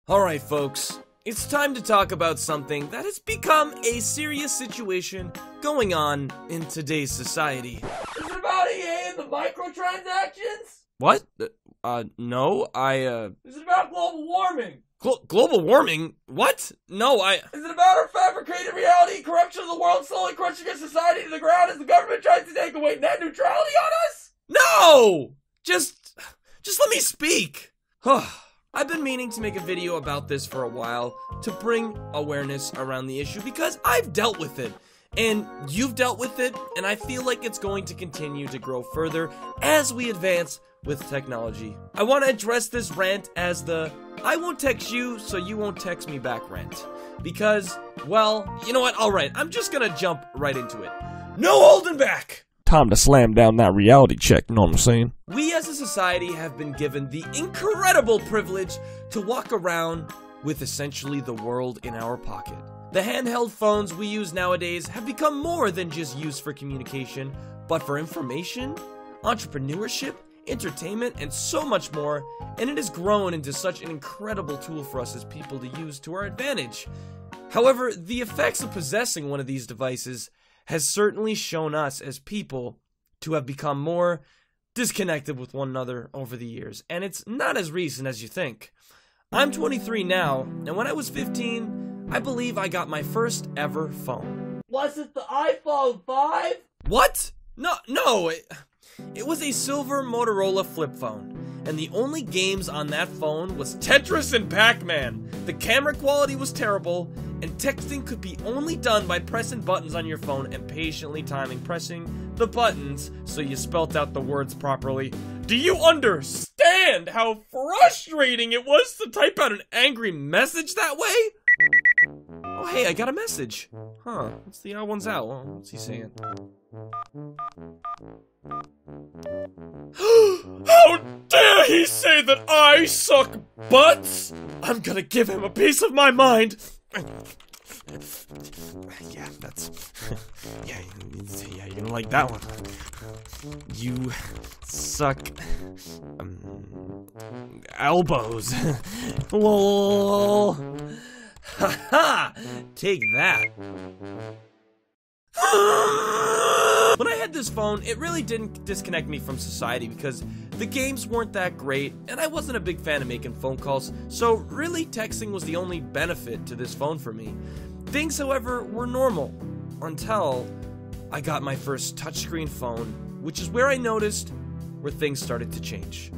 Alright folks, it's time to talk about something that has become a serious situation going on in today's society. Is it about EA and the microtransactions? What? No, Is it about global warming? Global warming? What? No, Is it about our fabricated reality, corruption of the world slowly crushing our society to the ground as the government tries to take away net neutrality on us? No! Just let me speak. I've been meaning to make a video about this for a while to bring awareness around the issue because I've dealt with it and you've dealt with it, and I feel like it's going to continue to grow further as we advance with technology. I want to address this rant as the I won't text you so you won't text me back rant because, well, you know what, alright, I'm just gonna jump right into it. No holding back! Time to slam down that reality check, you know what I'm saying? We as a society have been given the incredible privilege to walk around with essentially the world in our pocket. The handheld phones we use nowadays have become more than just used for communication, but for information, entrepreneurship, entertainment, and so much more, and it has grown into such an incredible tool for us as people to use to our advantage. However, the effects of possessing one of these devices has certainly shown us as people to have become more disconnected with one another over the years, and it's not as recent as you think. I'm 23 now, and when I was 15, I believe I got my first ever phone. Was it the iPhone 5? What? No, it was a silver Motorola flip phone, and the only games on that phone was Tetris and Pac-Man. The camera quality was terrible, and texting could be only done by pressing buttons on your phone and patiently timing pressing the buttons so you spelt out the words properly. Do you understand how frustrating it was to type out an angry message that way? Oh hey, I got a message. Huh, what's the odd one's out? Well, what's he saying? How dare he say that I suck butts? I'm gonna give him a piece of my mind. Yeah, that's... yeah, you're gonna like that one. You suck... elbows. Lol. Haha! Take that. When I had this phone, it really didn't disconnect me from society because the games weren't that great, and I wasn't a big fan of making phone calls, so really texting was the only benefit to this phone for me. Things, however, were normal until I got my first touchscreen phone, which is where I noticed where things started to change.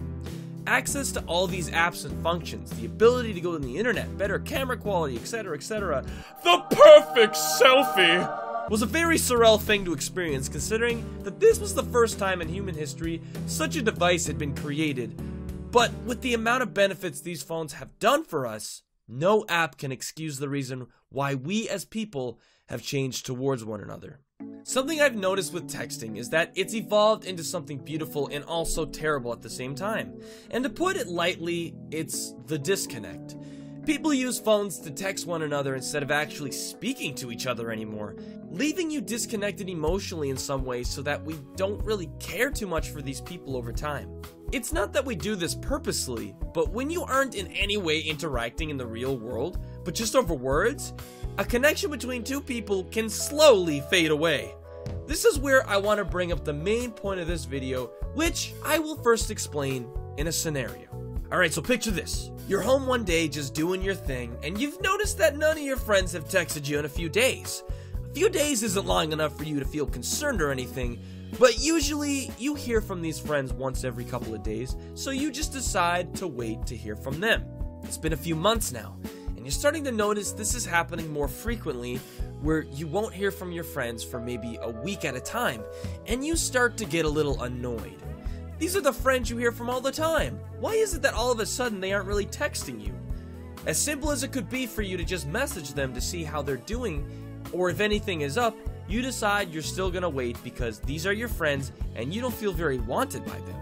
Access to all these apps and functions, the ability to go to the internet, better camera quality, etc., etc. The perfect selfie! Was a very surreal thing to experience, considering that this was the first time in human history such a device had been created. But with the amount of benefits these phones have done for us, no app can excuse the reason why we as people have changed towards one another. Something I've noticed with texting is that it's evolved into something beautiful and also terrible at the same time. And to put it lightly, it's the disconnect. People use phones to text one another instead of actually speaking to each other anymore, leaving you disconnected emotionally in some ways so that we don't really care too much for these people over time. It's not that we do this purposely, but when you aren't in any way interacting in the real world, but just over words, a connection between two people can slowly fade away. This is where I want to bring up the main point of this video, which I will first explain in a scenario. Alright, so picture this. You're home one day just doing your thing, and you've noticed that none of your friends have texted you in a few days. A few days isn't long enough for you to feel concerned or anything, but usually you hear from these friends once every couple of days, so you just decide to wait to hear from them. It's been a few months now, and you're starting to notice this is happening more frequently, where you won't hear from your friends for maybe a week at a time, and you start to get a little annoyed. These are the friends you hear from all the time. Why is it that all of a sudden they aren't really texting you? As simple as it could be for you to just message them to see how they're doing, or if anything is up, you decide you're still gonna wait because these are your friends and you don't feel very wanted by them.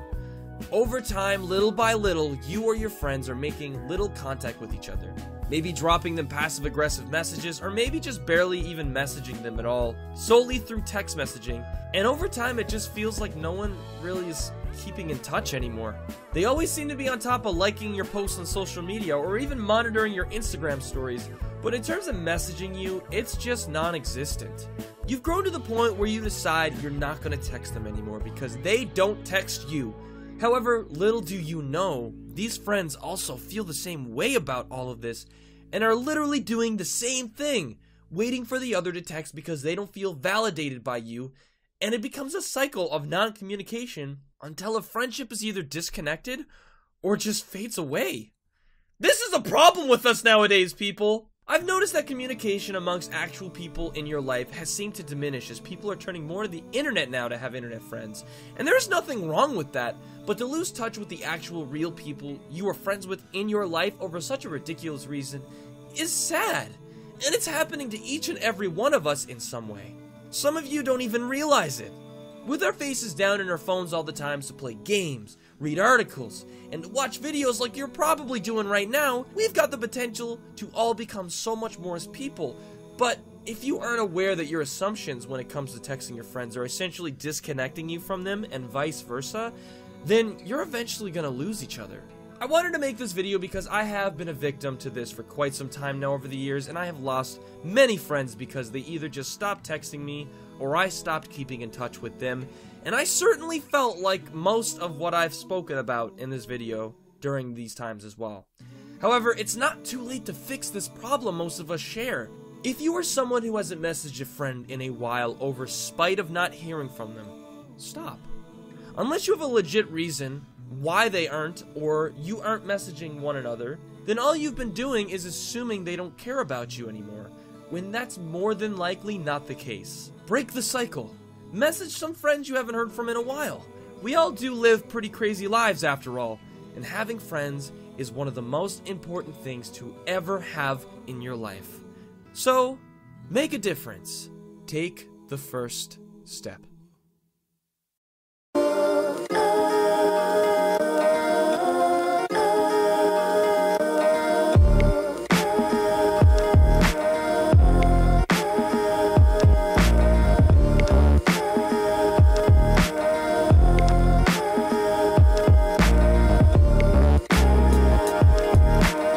Over time, little by little, you or your friends are making little contact with each other. Maybe dropping them passive-aggressive messages, or maybe just barely even messaging them at all, solely through text messaging. And over time, it just feels like no one really is keeping in touch anymore. They always seem to be on top of liking your posts on social media or even monitoring your Instagram stories, but in terms of messaging you, it's just non-existent. You've grown to the point where you decide you're not going to text them anymore because they don't text you. However, little do you know, these friends also feel the same way about all of this and are literally doing the same thing, waiting for the other to text because they don't feel validated by you, and it becomes a cycle of non-communication until a friendship is either disconnected or just fades away. This is a problem with us nowadays, people! I've noticed that communication amongst actual people in your life has seemed to diminish as people are turning more to the internet now to have internet friends. And there's nothing wrong with that, but to lose touch with the actual real people you are friends with in your life over such a ridiculous reason is sad. And it's happening to each and every one of us in some way. Some of you don't even realize it. With our faces down in our phones all the time to play games, read articles, and watch videos like you're probably doing right now, we've got the potential to all become so much more as people. But if you aren't aware that your assumptions when it comes to texting your friends are essentially disconnecting you from them and vice versa, then you're eventually going to lose each other. I wanted to make this video because I have been a victim to this for quite some time now over the years, and I have lost many friends because they either just stopped texting me or I stopped keeping in touch with them, and I certainly felt like most of what I've spoken about in this video during these times as well. However, it's not too late to fix this problem most of us share. If you are someone who hasn't messaged a friend in a while over spite of not hearing from them, stop. Unless you have a legit reason why they aren't, or you aren't messaging one another, then all you've been doing is assuming they don't care about you anymore, when that's more than likely not the case. Break the cycle. Message some friends you haven't heard from in a while. We all do live pretty crazy lives after all, and having friends is one of the most important things to ever have in your life. So, make a difference. Take the first step.